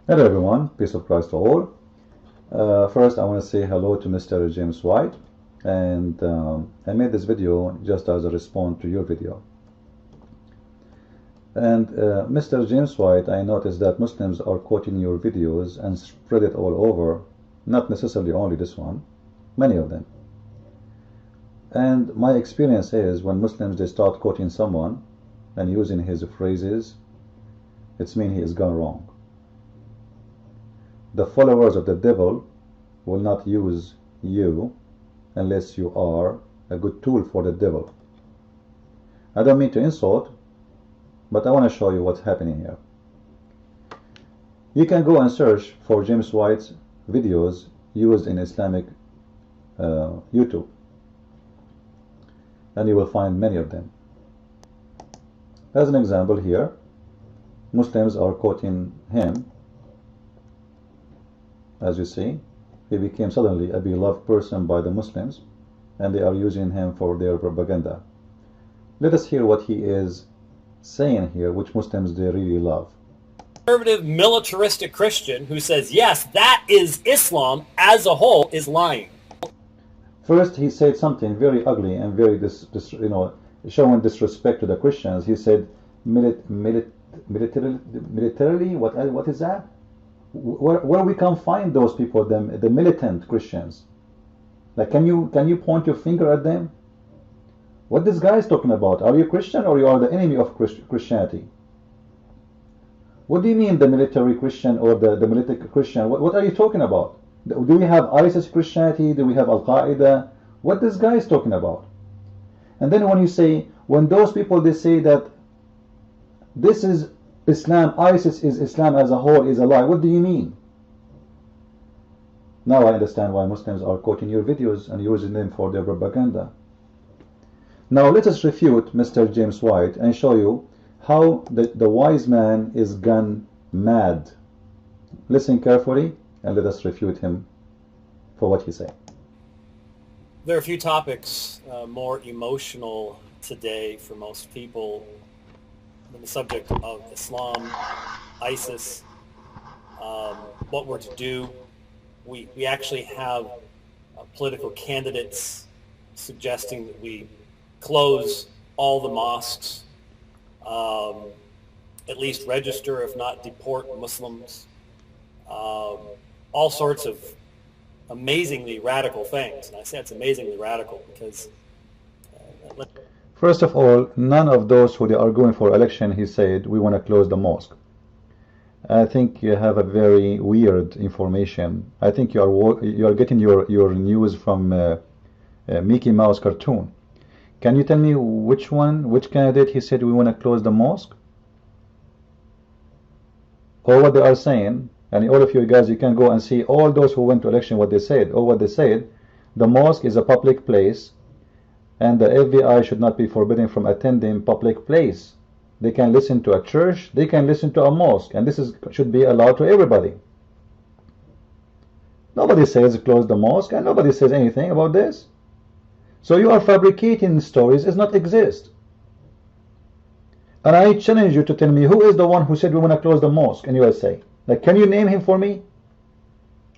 Hello everyone, peace of Christ to all. First I want to say hello to Mr. James White, and I made this video just as a response to your video. And Mr. James White, I noticed that Muslims are quoting your videos and spread it all over, not necessarily only this one, many of them. And my experience is when Muslims they start quoting someone and using his phrases, it's mean he is gone wrong. The followers of the devil will not use you unless you are a good tool for the devil. I don't mean to insult, but I want to show you what's happening here. You can go and search for James White's videos used in Islamic YouTube, and you will find many of them. As an example here, Muslims are quoting him. As you see, he became suddenly a beloved person by the Muslims, and they are using him for their propaganda. Let us hear what he is saying here, which Muslims they really love. Conservative, militaristic Christian who says, yes, that is Islam as a whole, is lying. First, he said something very ugly and very showing disrespect to the Christians. He said, militarily, what is that? Where we can find those people, the militant Christians? Like, can you point your finger at them? What this guy is talking about? Are you Christian or you are the enemy of Christianity? What do you mean the military Christian or the militant Christian? What are you talking about? Do we have ISIS Christianity? Do we have Al-Qaeda? What this guy is talking about? And then when you say, when those people they say that this is Islam, ISIS is Islam as a whole, is a lie. What do you mean? Now I understand why Muslims are quoting your videos and using them for their propaganda. Now let us refute Mr. James White and show you how the wise man is gone mad. Listen carefully and let us refute him for what he said. There are a few topics more emotional today for most people than the subject of Islam, ISIS, what we're to do. We actually have political candidates suggesting that we close all the mosques, at least register, if not deport Muslims, all sorts of amazingly radical things. And I say it's amazingly radical because first of all, none of those who are going for election, he said, we want to close the mosque. I think you have a very weird information. I think you are getting your news from Mickey Mouse cartoon. Can you tell me which candidate he said we want to close the mosque? Or what they are saying, and all of you guys, you can go and see all those who went to election what they said. Or what they said, the mosque is a public place, and the FBI should not be forbidden from attending public place. They can listen to a church, they can listen to a mosque, and this should be allowed to everybody. Nobody says close the mosque, and nobody says anything about this. So you are fabricating stories that does not exist. And I challenge you to tell me who is the one who said we want to close the mosque in USA. Like, can you name him for me?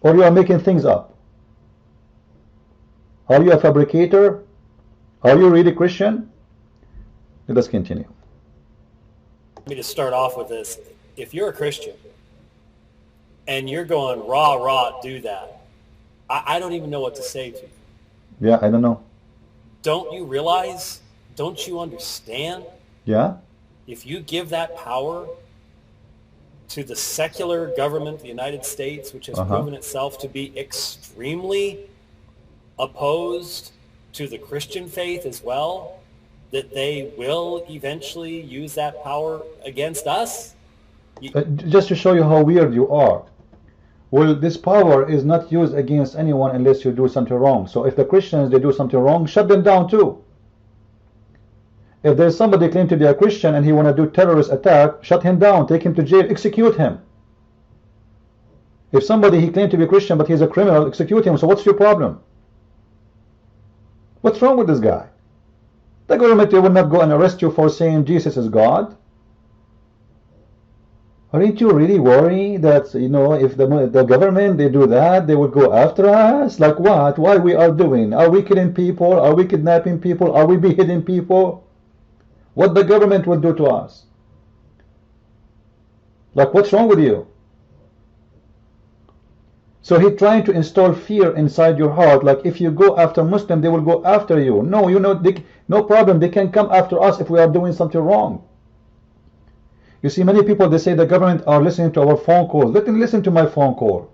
Or you are making things up? Are you a fabricator? Are you really Christian? Let us continue. Let me just start off with this. If you're a Christian and you're going rah, do that, I don't even know what to say to you. Yeah, I don't know. Don't you realize, don't you understand? Yeah? If you give that power to the secular government of the United States, which has proven itself to be extremely opposed to the Christian faith as well, that they will eventually use that power against us? Just to show you how weird you are. Well, this power is not used against anyone unless you do something wrong. So if the Christians, they do something wrong, shut them down too. If there's somebody claim to be a Christian and he want to do terrorist attack, shut him down, take him to jail, execute him. If somebody, he claimed to be a Christian but he's a criminal, execute him. So what's your problem? What's wrong with this guy? The government, they will not go and arrest you for saying Jesus is God. Aren't you really worried that, you know, if the government, they do that, they would go after us? Like what? What we are doing? Are we killing people? Are we kidnapping people? Are we beheading people? What the government will do to us? Like, what's wrong with you? So he's trying to install fear inside your heart. Like, if you go after Muslim, they will go after you. No, you know, no problem. They can come after us if we are doing something wrong. You see, many people, they say the government are listening to our phone calls. Let them listen to my phone call.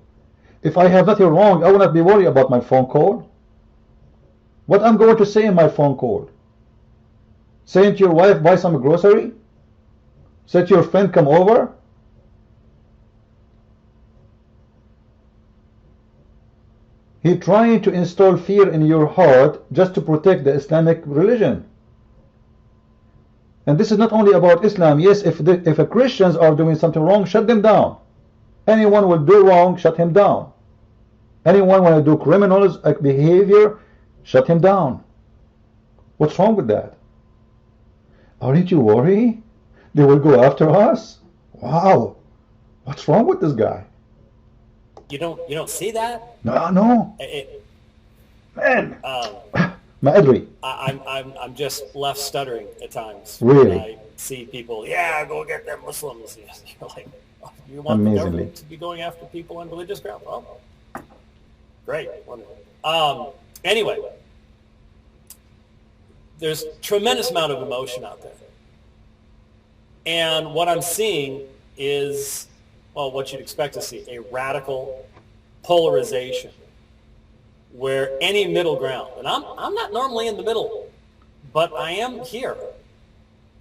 If I have nothing wrong, I will not be worried about my phone call. What I'm going to say in my phone call? Saying to your wife, buy some grocery? Say to your friend, come over? He's trying to install fear in your heart just to protect the Islamic religion. And this is not only about Islam. Yes, if Christians are doing something wrong, shut them down. Anyone will do wrong, shut him down. Anyone will do criminals behavior, shut him down. What's wrong with that? Aren't you worried? They will go after us? Wow. What's wrong with this guy? You don't see that? No. Man. ما أدري. I'm just left stuttering at times. Really? When I see people, yeah, go get them Muslims. You're like, oh, you want the government to be going after people on religious grounds? Oh, great. Wonderful. Anyway, there's tremendous amount of emotion out there. And what I'm seeing is, well, what you'd expect to see, a radical polarization where any middle ground, and I'm not normally in the middle, but I am here.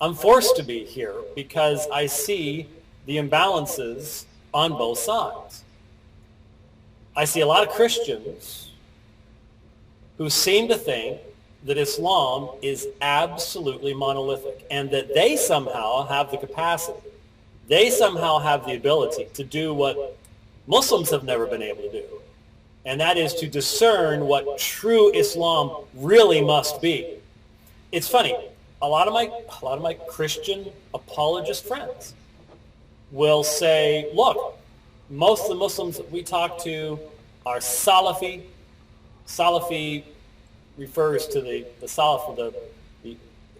I'm forced to be here because I see the imbalances on both sides. I see a lot of Christians who seem to think that Islam is absolutely monolithic and that they somehow have the capacity, they somehow have the ability to do what Muslims have never been able to do. And that is to discern what true Islam really must be. It's funny, a lot of my Christian apologist friends will say, look, most of the Muslims that we talk to are Salafi. Salafi refers to the Salaf, the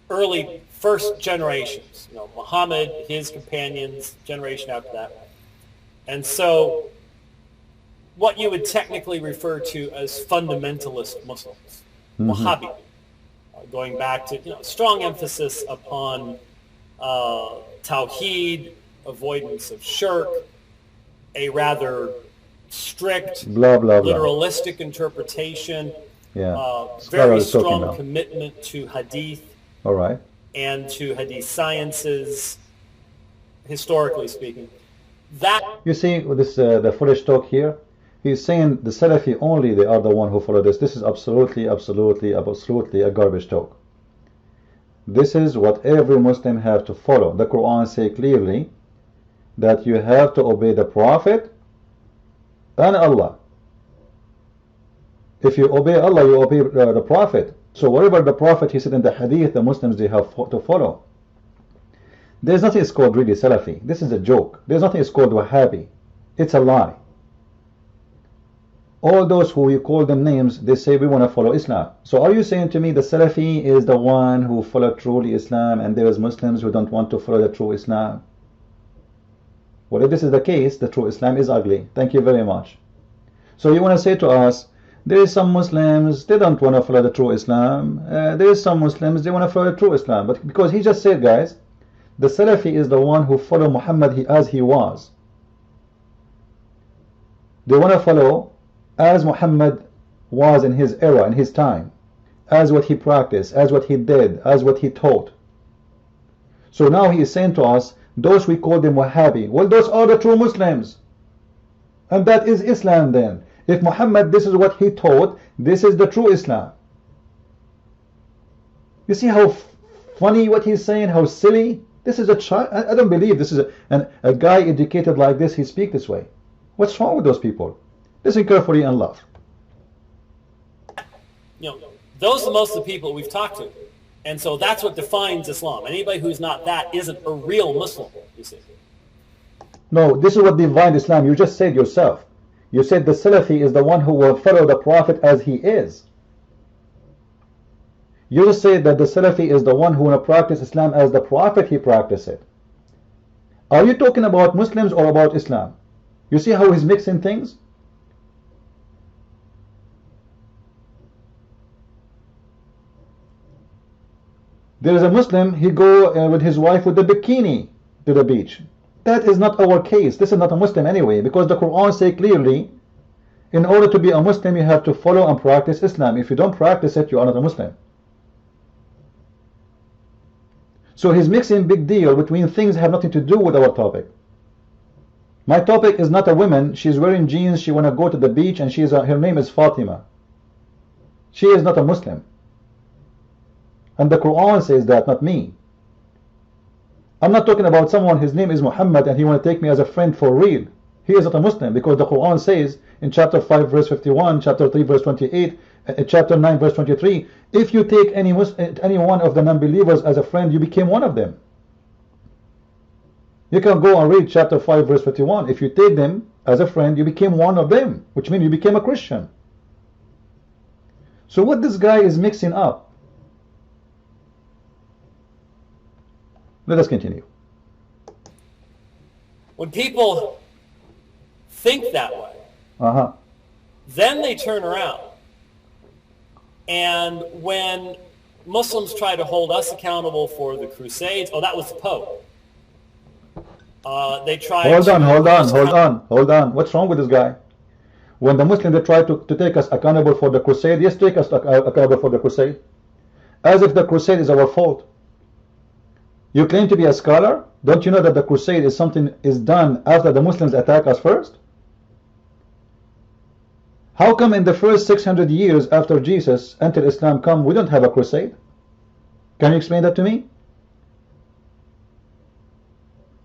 early first generations, you know, Muhammad, his companions, generation after that. And so what you would technically refer to as fundamentalist Muslims, Wahhabi, going back to, you know, strong emphasis upon Tawheed, avoidance of shirk, a rather strict, literalistic interpretation, very strong commitment to Hadith, and to Hadith sciences, historically speaking. That you see, this the foolish talk here. He's saying the Salafi only, they are the one who follow this. This is absolutely a garbage talk. This is what every Muslim have to follow. The Qur'an say clearly that you have to obey the Prophet and Allah. If you obey Allah, you obey the Prophet. So whatever the Prophet he said in the Hadith, the Muslims they have to follow. There's nothing called really Salafi. This is a joke. There's nothing called Wahhabi. It's a lie. All those who you call them names, they say we want to follow Islam. So are you saying to me the Salafi is the one who follow truly Islam and there is Muslims who don't want to follow the true Islam? Well, if this is the case, the true Islam is ugly. Thank you very much. So you want to say to us, there is some Muslims, they don't want to follow the true Islam. There is some Muslims, they want to follow the true Islam. But because he just said, guys, the Salafi is the one who follow Muhammad as he was. They want to follow as Muhammad was in his era, in his time, as what he practiced, as what he did, as what he taught. So now he is saying to us, those we call them Wahhabi, well, those are the true Muslims. And that is Islam then. If Muhammad, this is what he taught, this is the true Islam. You see how funny what he's saying, how silly? This is a child. I don't believe this is a guy educated like this, he speak this way. What's wrong with those people? Listen carefully and love. You know, those are most of the people we've talked to. And so that's what defines Islam. Anybody who's not that isn't a real Muslim, you see. No, this is what divided Islam. You just said yourself. You said the Salafi is the one who will follow the Prophet as he is. You just said that the Salafi is the one who will practice Islam as the Prophet he practiced it. Are you talking about Muslims or about Islam? You see how he's mixing things? There is a Muslim, he go with his wife with the bikini to the beach. That is not our case. This is not a Muslim anyway, because the Qur'an says clearly, in order to be a Muslim, you have to follow and practice Islam. If you don't practice it, you are not a Muslim. So he's mixing big deal between things that have nothing to do with our topic. My topic is not a woman. She's wearing jeans. She want to go to the beach, and her name is Fatima. She is not a Muslim. And the Qur'an says that, not me. I'm not talking about someone, his name is Muhammad, and he want to take me as a friend for real. He is not a Muslim, because the Qur'an says in chapter 5 verse 51, chapter 3 verse 28, chapter 9 verse 23, if you take any one of the non-believers as a friend, you became one of them. You can go and read chapter 5 verse 51. If you take them as a friend, you became one of them, which means you became a Christian. So what this guy is mixing up? Let us continue. When people think that way, then they turn around. And when Muslims try to hold us accountable for the Crusades, oh, that was the Pope. They try Hold on. What's wrong with this guy? When the Muslims, they try to take us accountable for the Crusade, yes, take us accountable for the Crusade. As if the Crusade is our fault. You claim to be a scholar? Don't you know that the Crusade is something is done after the Muslims attack us first? How come in the first 600 years after Jesus until Islam come, we don't have a crusade? Can you explain that to me?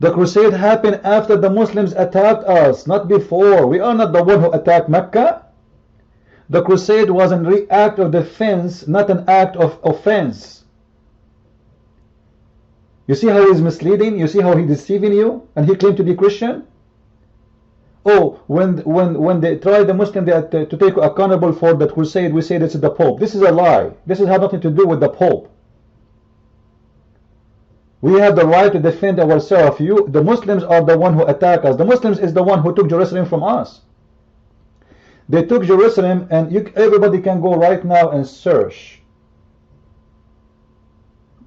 The crusade happened after the Muslims attacked us, not before. We are not the one who attacked Mecca. The crusade was an act of defense, not an act of offense. You see how he's misleading? You see how he's deceiving you? And he claimed to be Christian? Oh, when they try the Muslim to take accountable for that crusade, we say this is the Pope. This is a lie. This has nothing to do with the Pope. We have the right to defend ourselves. The Muslims are the one who attack us. The Muslims is the one who took Jerusalem from us. They took Jerusalem, and everybody can go right now and search.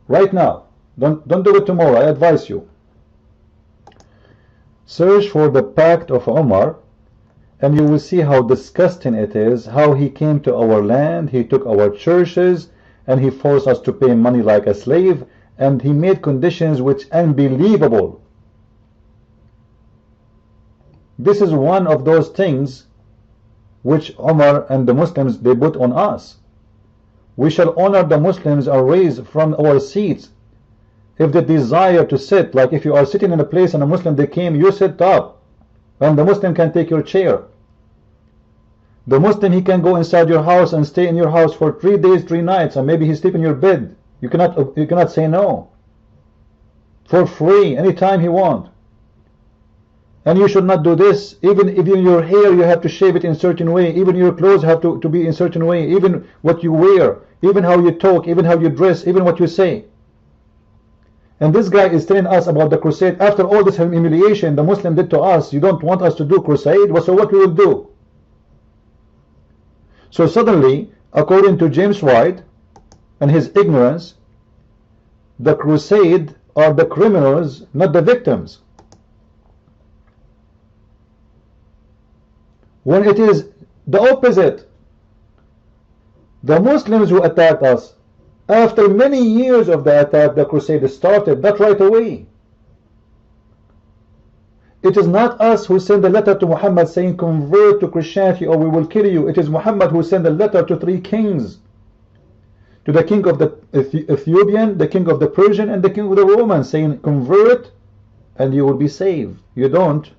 Right now. Don't do it tomorrow. I advise you. Search for the Pact of Umar, and you will see how disgusting it is, how he came to our land, he took our churches, and he forced us to pay money like a slave, and he made conditions which unbelievable. This is one of those things which Umar and the Muslims, they put on us. We shall honor the Muslims and raise from our seats. If they desire to sit, like if you are sitting in a place and a Muslim they came, you sit up, and the Muslim can take your chair. The Muslim, he can go inside your house and stay in your house for 3 days, 3 nights, and maybe he sleep in your bed. You cannot say no. For free, anytime he want. And you should not do this. Even your hair, you have to shave it in a certain way. Even your clothes have to be in a certain way. Even what you wear, even how you talk, even how you dress, even what you say. And this guy is telling us about the crusade. After all this humiliation the Muslim did to us, you don't want us to do crusade? So what we will do? So suddenly, according to James White and his ignorance, the crusade are the criminals, not the victims. When it is the opposite. The Muslims who attacked us, after many years of the attack, the crusade started, not right away. It is not us who send a letter to Muhammad saying convert to Christianity or we will kill you. It is Muhammad who sent a letter to 3 kings. To the king of the Ethiopian, the king of the Persian, and the king of the Roman, saying convert and you will be saved. You don't,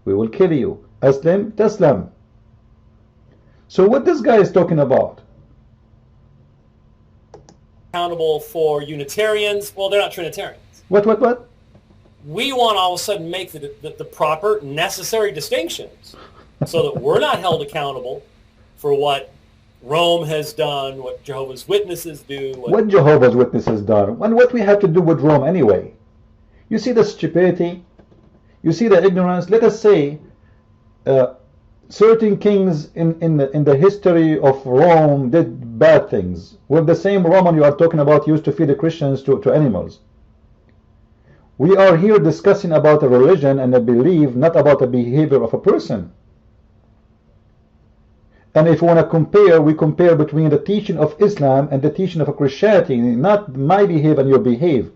we will kill you. Aslim, taslam. So what this guy is talking about? Accountable for Unitarians. Well, they're not Trinitarians. What? we want to all of a sudden make the proper, necessary distinctions so that we're not held accountable for what Rome has done, what Jehovah's Witnesses do. What Jehovah's Witnesses done, and what we have to do with Rome anyway. You see the stupidity, you see the ignorance. Let us say certain kings in the history of Rome did bad things. Well, the same Roman you are talking about used to feed the Christians to animals. We are here discussing about a religion and a belief, not about the behavior of a person. And if we want to compare, we compare between the teaching of Islam and the teaching of Christianity, not my behave and your behave.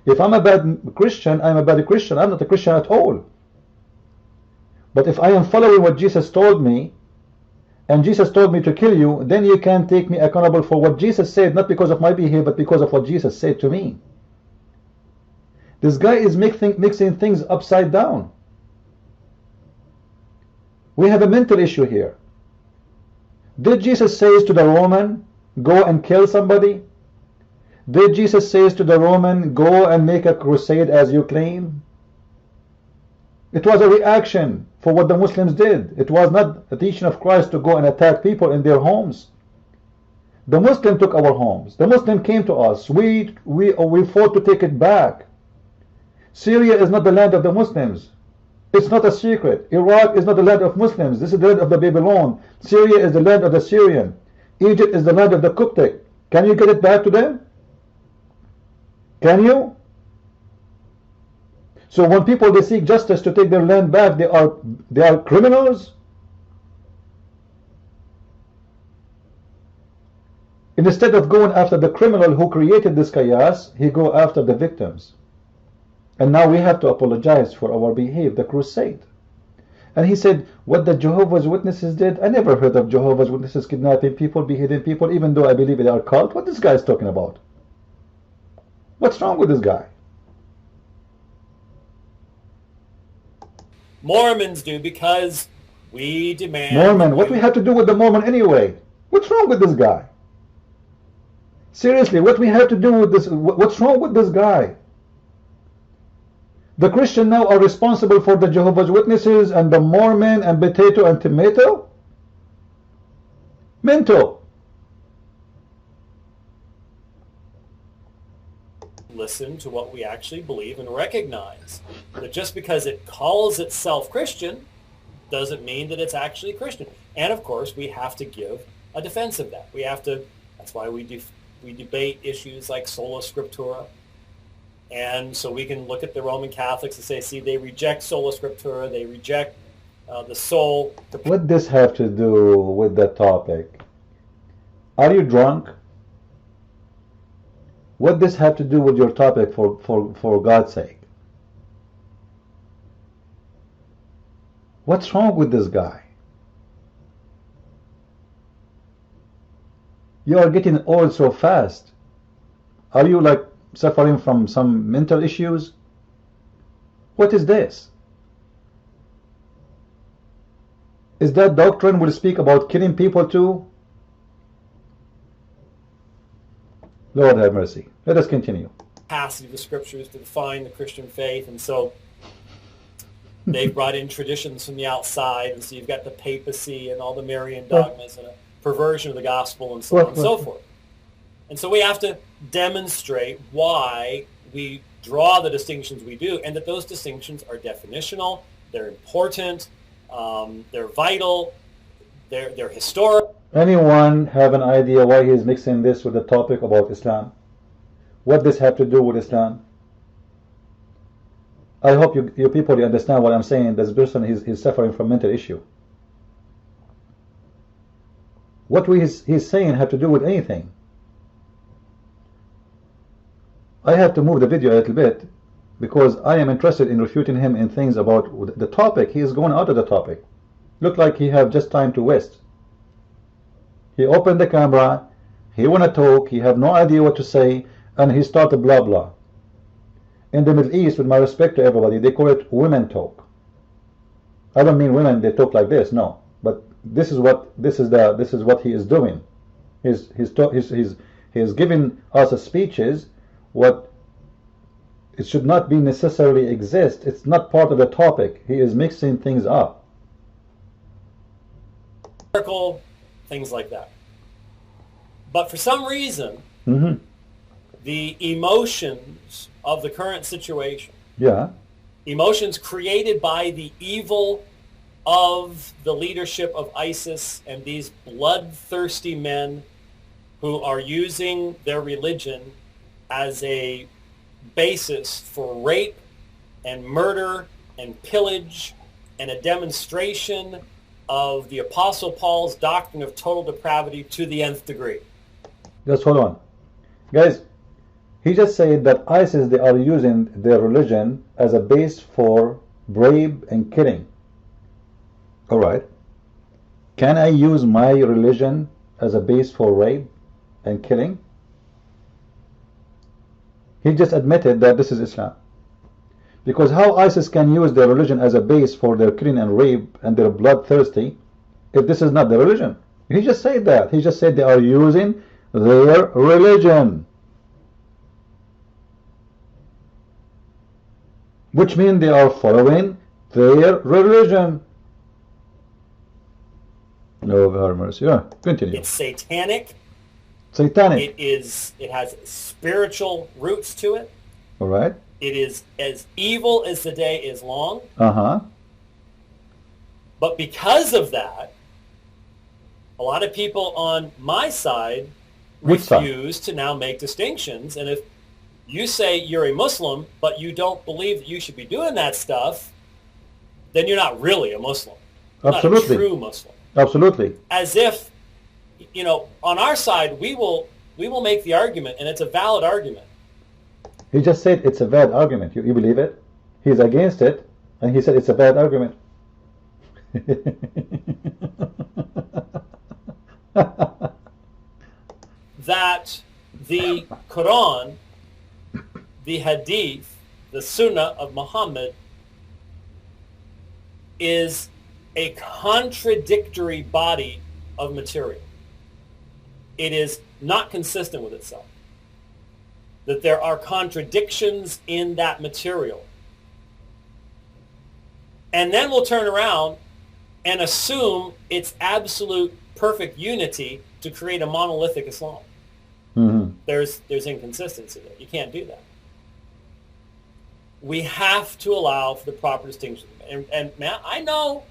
If I'm a bad Christian, I'm a bad Christian. I'm not a Christian at all. But if I am following what Jesus told me, and Jesus told me to kill you, then you can take me accountable for what Jesus said, not because of my behavior, but because of what Jesus said to me. This guy is mixing things upside down. We have a mental issue here. Did Jesus say to the Roman, go and kill somebody? Did Jesus say to the Roman, go and make a crusade as you claim? It was a reaction for what the Muslims did. It was not a teaching of Christ to go and attack people in their homes. The Muslim took our homes. The Muslim came to us. We fought to take it back. Syria is not the land of the Muslims. It's not a secret. Iraq is not the land of Muslims. This is the land of the Babylon. Syria is the land of the Syrian. Egypt is the land of the Coptic. Can you get it back to them? Can you? So when people they seek justice to take their land back, they are criminals. Instead of going after the criminal who created this chaos, he go after the victims. And now we have to apologize for our behavior, the crusade. And he said, what the Jehovah's Witnesses did, I never heard of Jehovah's Witnesses kidnapping people, beheading people, even though I believe they are cult. What this guy is talking about? What's wrong with this guy? Mormons do, because we demand... Mormon? What we have to do with the Mormon anyway? What's wrong with this guy? Seriously, what we have to do with this? What's wrong with this guy? The Christian now are responsible for the Jehovah's Witnesses and the Mormon and potato and tomato? Mental. Listen to what we actually believe and recognize that just because it calls itself Christian doesn't mean that it's actually Christian. And of course, we have to give a defense of that. We have to. That's why we debate issues like sola scriptura. And so we can look at the Roman Catholics and say, see, they reject sola scriptura, they reject the soul. What does this have to do with the topic? Are you drunk? What does this have to do with your topic, for God's sake? What's wrong with this guy? You are getting old so fast. Are you like suffering from some mental issues? What is this? Is that doctrine will speak about killing people too? Lord have mercy. Let us continue. Passage of the scriptures to define the Christian faith, and so they've brought in traditions from the outside, and so you've got the papacy and all the Marian dogmas and a perversion of the gospel and so on and so forth. And so we have to demonstrate why we draw the distinctions we do, and that those distinctions are definitional, they're important, they're vital, they're historic. Anyone have an idea why he is mixing this with the topic about Islam? What does have to do with Islam? I hope you people you understand what I'm saying. This person is suffering from mental issue. What he's saying have to do with anything. I have to move the video a little bit because I am interested in refuting him in things about the topic. He is going out of the topic. Look like he have just time to waste. He opened the camera, he want to talk, he have no idea what to say, and he started blah blah. In the Middle East, with my respect to everybody, they call it women talk. I don't mean women they talk like this, no. But this is what he is doing. He's giving us speeches what It should not be necessarily exist. It's not part of the topic. He is mixing things up. Things like that. But for some reason, Mm-hmm. the emotions of the current situation, Yeah. emotions created by the evil of the leadership of ISIS and these bloodthirsty men who are using their religion as a basis for rape and murder and pillage and a demonstration of the Apostle Paul's doctrine of total depravity to the nth degree. Just hold on. Guys, he just said that ISIS, they are using their religion as a base for rape and killing. Alright. Can I use my religion as a base for rape and killing? He just admitted that this is Islam. Because how ISIS can use their religion as a base for their killing and rape and their bloodthirsty if this is not their religion? He just said that. He just said they are using their religion. Which means they are following their religion. No, have mercy. Yeah, continue. It's satanic. Satanic. It has spiritual roots to it. All right. It is as evil as the day is long. Uh-huh. But because of that, a lot of people on my side Which side? refuse to now make distinctions. And if you say you're a Muslim, but you don't believe that you should be doing that stuff, then you're not really a Muslim. You're Absolutely. not a true Muslim. Absolutely. As if, on our side, we will make the argument, and it's a valid argument. He just said it's a bad argument. You believe it? He's against it, and he said it's a bad argument. That the Qur'an, the Hadith, the Sunnah of Muhammad is a contradictory body of material. It is not consistent with itself. That there are contradictions in that material. And then we'll turn around and assume it's absolute perfect unity to create a monolithic Islam. Mm-hmm. There's inconsistency there. You can't do that. We have to allow for the proper distinction. And man, I know,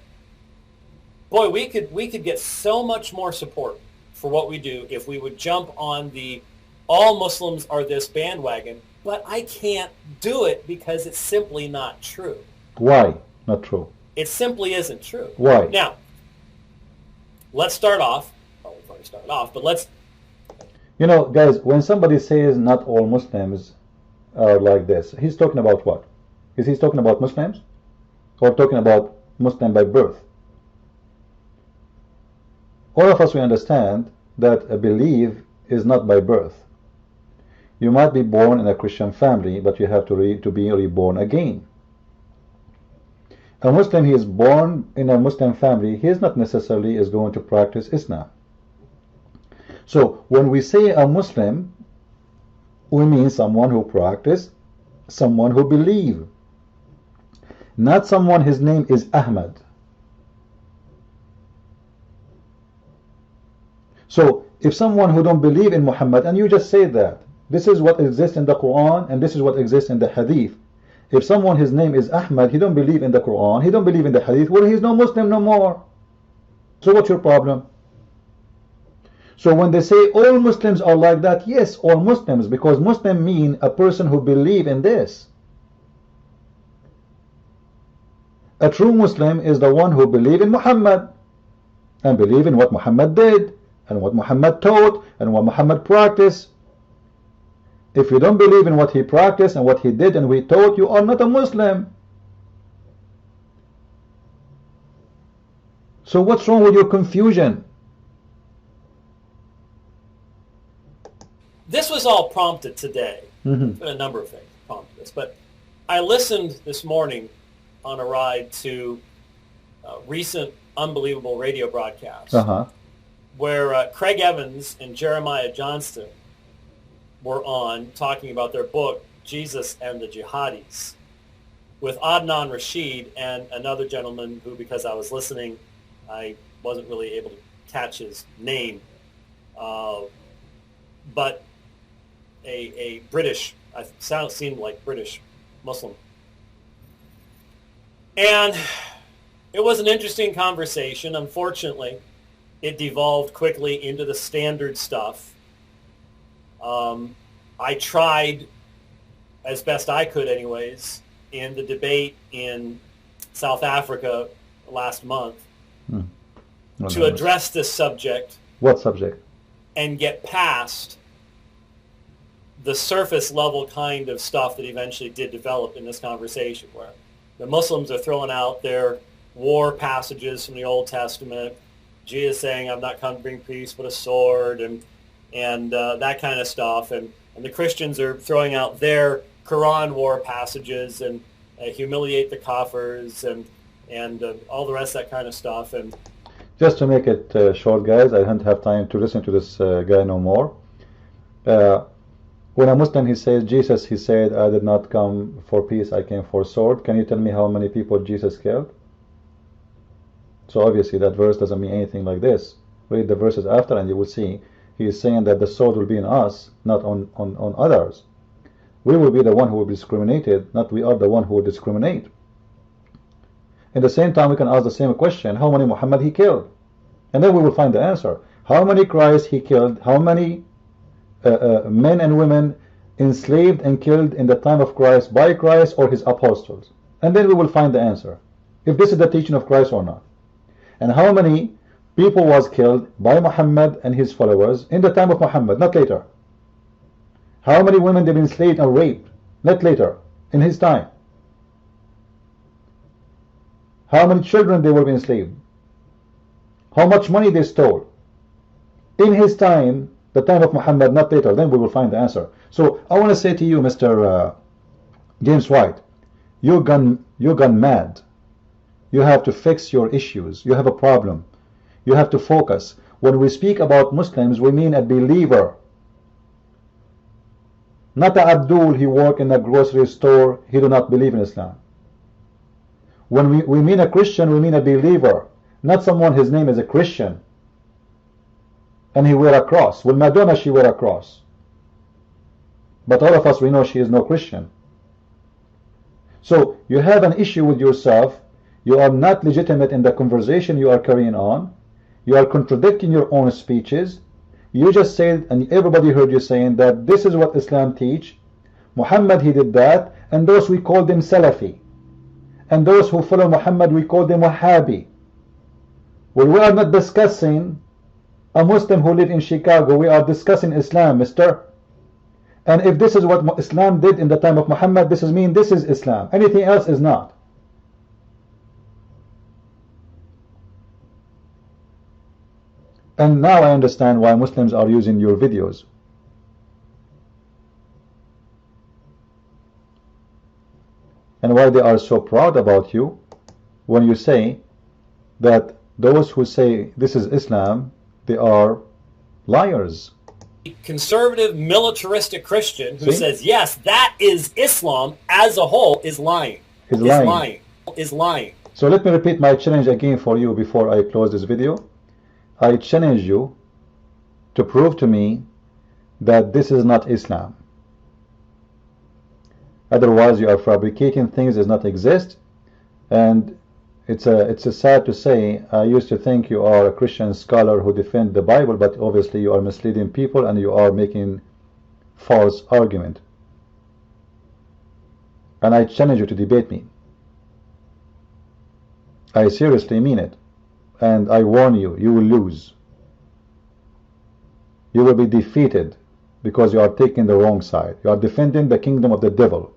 boy, we could get so much more support for what we do if we would jump on the all Muslims are this bandwagon, but I can't do it because it's simply not true. Why not true? It simply isn't true. Why? Now, let's start off. Well, we've already started off, but let's... Guys, when somebody says not all Muslims are like this, he's talking about what? Is he talking about Muslims? Or talking about Muslim by birth? All of us, we understand that a belief is not by birth. You might be born in a Christian family, but you have to be reborn again. A Muslim, he is born in a Muslim family, he is not necessarily is going to practice Islam. So when we say a Muslim, we mean someone who practice, someone who believe. Not someone his name is Ahmad. So if someone who don't believe in Muhammad, and you just say that, this is what exists in the Qur'an and this is what exists in the Hadith. If someone his name is Ahmad, he don't believe in the Qur'an, he don't believe in the Hadith, well, he's no Muslim no more. So what's your problem? So when they say all Muslims are like that, yes, all Muslims, because Muslim mean a person who believe in this. A true Muslim is the one who believe in Muhammad and believe in what Muhammad did and what Muhammad taught and what Muhammad practiced. If you don't believe in what he practiced and what he did and we taught, you are not a Muslim. So what's wrong with your confusion? This was all prompted today. Mm-hmm. A number of things prompted this. But I listened this morning on a ride to recent unbelievable radio broadcasts where Craig Evans and Jeremiah Johnston were on talking about their book, Jesus and the Jihadis with Adnan Rashid and another gentleman who, because I was listening, I wasn't really able to catch his name, but a British, seemed like British Muslim. And it was an interesting conversation. Unfortunately, it devolved quickly into the standard stuff. I tried, as best I could anyways, in the debate in South Africa last month to address this subject. What subject? And get past the surface level kind of stuff that eventually did develop in this conversation, where the Muslims are throwing out their war passages from the Old Testament, Jesus saying, "I've not come to bring peace but a sword," and that kind of stuff, and the Christians are throwing out their Qur'an war passages and humiliate the kafirs and all the rest of that kind of stuff. And just to make it short, guys, I don't have time to listen to this guy no more. When a Muslim, he says, Jesus, he said, "I did not come for peace, I came for sword." Can you tell me how many people Jesus killed? So obviously that verse doesn't mean anything like this. Read the verses after and you will see he is saying that the sword will be in us, not on others. We will be the one who will be discriminated, not we are the one who will discriminate. At the same time, we can ask the same question: how many Muhammad he killed? And then we will find the answer. How many Christ he killed? How many men and women enslaved and killed in the time of Christ by Christ or his apostles? And then we will find the answer, if this is the teaching of Christ or not. And how many people was killed by Muhammad and his followers in the time of Muhammad, not later? How many women they've been enslaved and raped, not later, in his time? How many children they were enslaved? How much money they stole? In his time, the time of Muhammad, not later. Then we will find the answer. So I want to say to you, Mr. James White, you're gone mad. You have to fix your issues. You have a problem. You have to focus. When we speak about Muslims, we mean a believer. Not a Abdul, he work in a grocery store, he do not believe in Islam. When we mean a Christian, we mean a believer. Not someone, his name is a Christian and he wear a cross. Well, Madonna, she wear a cross. But all of us, we know she is no Christian. So you have an issue with yourself. You are not legitimate in the conversation you are carrying on. You are contradicting your own speeches. You just said, and everybody heard you saying that this is what Islam teach. Muhammad, he did that, and those we call them Salafi. And those who follow Muhammad, we call them Wahhabi. Well, we are not discussing a Muslim who live in Chicago. We are discussing Islam, mister. And if this is what Islam did in the time of Muhammad, this is Islam. Anything else is not. And now I understand why Muslims are using your videos. And why they are so proud about you when you say that those who say this is Islam, they are liars. Conservative, militaristic Christian who says, yes, that is Islam as a whole is lying. Is lying. Is lying. So let me repeat my challenge again for you before I close this video. I challenge you to prove to me that this is not Islam. Otherwise you are fabricating things that does not exist. And it's a sad to say, I used to think you are a Christian scholar who defend the Bible, but obviously you are misleading people and you are making false argument. And I challenge you to debate me. I seriously mean it. And I warn you, you will lose. You will be defeated because you are taking the wrong side. You are defending the kingdom of the devil.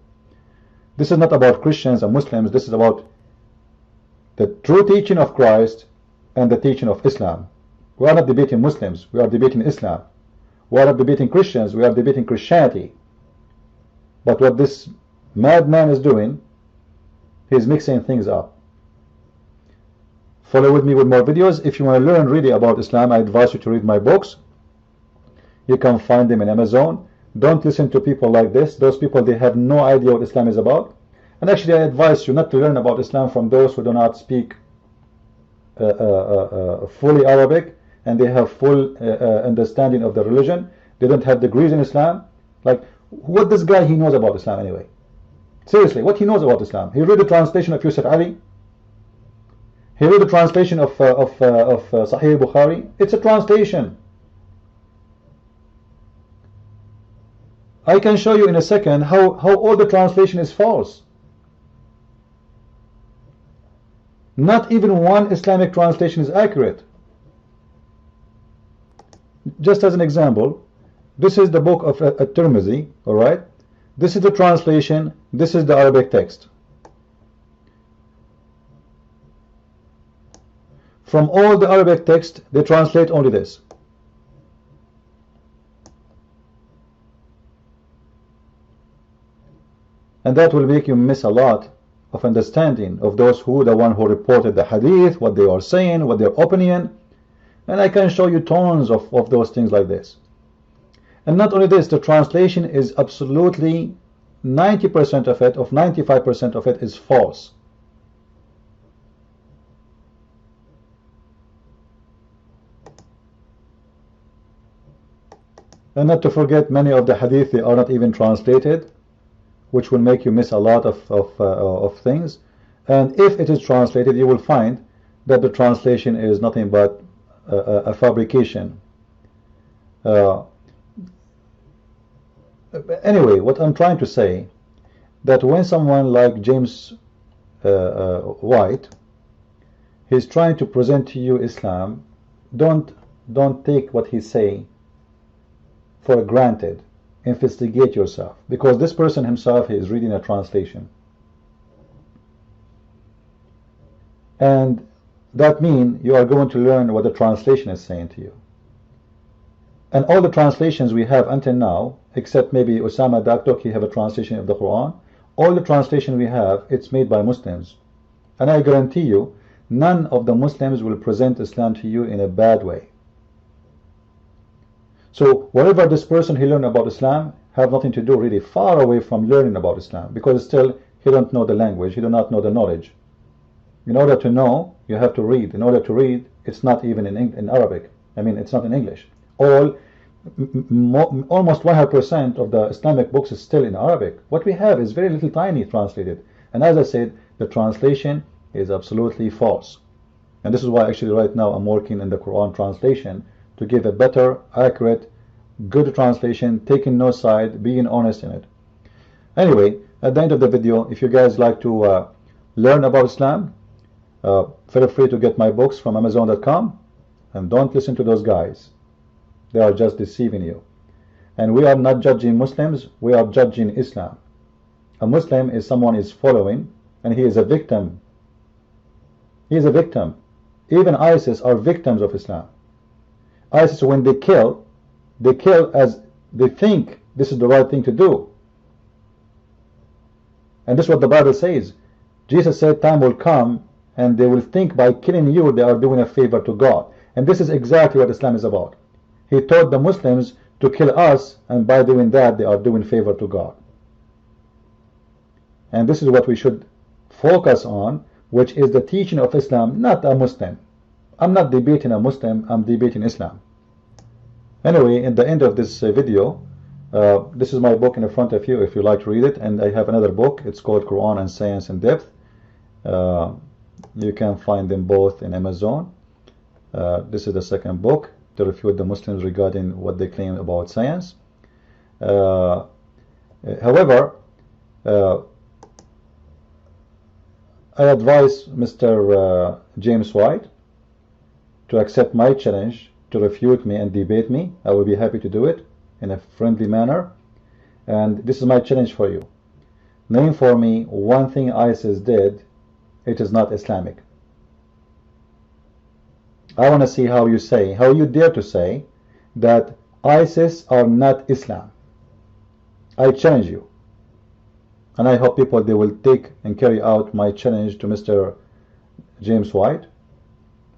This is not about Christians and Muslims. This is about the true teaching of Christ and the teaching of Islam. We are not debating Muslims. We are debating Islam. We are not debating Christians. We are debating Christianity. But what this madman is doing, he is mixing things up. Follow with me with more videos. If you want to learn really about Islam, I advise you to read my books. You can find them in Amazon. Don't listen to people like this. Those people, they have no idea what Islam is about. And actually, I advise you not to learn about Islam from those who do not speak fully Arabic, and they have full understanding of the religion. They don't have degrees in Islam. Like, what this guy, he knows about Islam anyway? Seriously, what he knows about Islam? He read the translation of Yusuf Ali. He read the translation of Sahih Bukhari. It's a translation. I can show you in a second how all the translation is false. Not even one Islamic translation is accurate. Just as an example, this is the book of At-Tirmidhi, alright? This is the translation, this is the Arabic text. From all the Arabic text, they translate only this. And that will make you miss a lot of understanding of those who, the one who reported the hadith, what they are saying, what their opinion. And I can show you tons of those things like this. And not only this, the translation is absolutely 90% of it, of 95% of it is false. And not to forget, many of the hadith, they are not even translated, which will make you miss a lot of things. And if it is translated, you will find that the translation is nothing but a fabrication. Anyway, what I'm trying to say, that when someone like James White, he's trying to present to you Islam, don't take what he's saying for granted. Investigate yourself, because this person himself, he is reading a translation, and that means you are going to learn what the translation is saying to you. And all the translations we have until now, except maybe Osama Daktok, he have a translation of the Qur'an. All the translation we have, it's made by Muslims, and I guarantee you, none of the Muslims will present Islam to you in a bad way. So whatever this person he learned about Islam have nothing to do, really far away from learning about Islam, because still he don't know the language, he do not know the knowledge. In order to know, you have to read. In order to read, it's not even in Arabic. I mean, it's not in English. Almost 100% of the Islamic books is still in Arabic. What we have is very little tiny translated. And as I said, the translation is absolutely false. And this is why actually right now I'm working in the Quran translation, to give a better, accurate, good translation, taking no side, being honest in it. Anyway, at the end of the video, if you guys like to learn about Islam, feel free to get my books from Amazon.com, and don't listen to those guys. They are just deceiving you. And we are not judging Muslims, we are judging Islam. A Muslim is someone is following, and he is a victim. He is a victim. Even ISIS are victims of Islam. ISIS, when they kill as they think this is the right thing to do. And this is what the Bible says. Jesus said time will come and they will think by killing you they are doing a favor to God. And this is exactly what Islam is about. He taught the Muslims to kill us, and by doing that they are doing favor to God. And this is what we should focus on, which is the teaching of Islam, not a Muslim. I'm not debating a Muslim, I'm debating Islam. Anyway, in the end of this video, this is my book in the front of you if you like to read it, and I have another book. It's called Quran and Science in Depth. You can find them both in Amazon. This is the second book, to refute the Muslims regarding what they claim about science. However, I advise Mr. James White to accept my challenge to refute me and debate me. I will be happy to do it in a friendly manner. And this is my challenge for you. Name for me one thing ISIS did, it is not Islamic. I want to see how you dare to say that ISIS are not Islam. I challenge you. And I hope people, they will take and carry out my challenge to Mr. James White,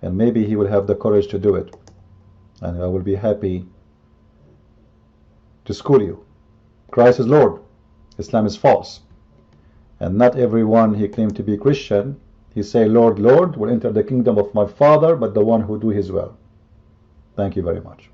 and maybe he will have the courage to do it. And I will be happy to school you. Christ is Lord. Islam is false. And not everyone he claimed to be Christian, he say, Lord, Lord, will enter the kingdom of my Father, but the one who do his will. Thank you very much.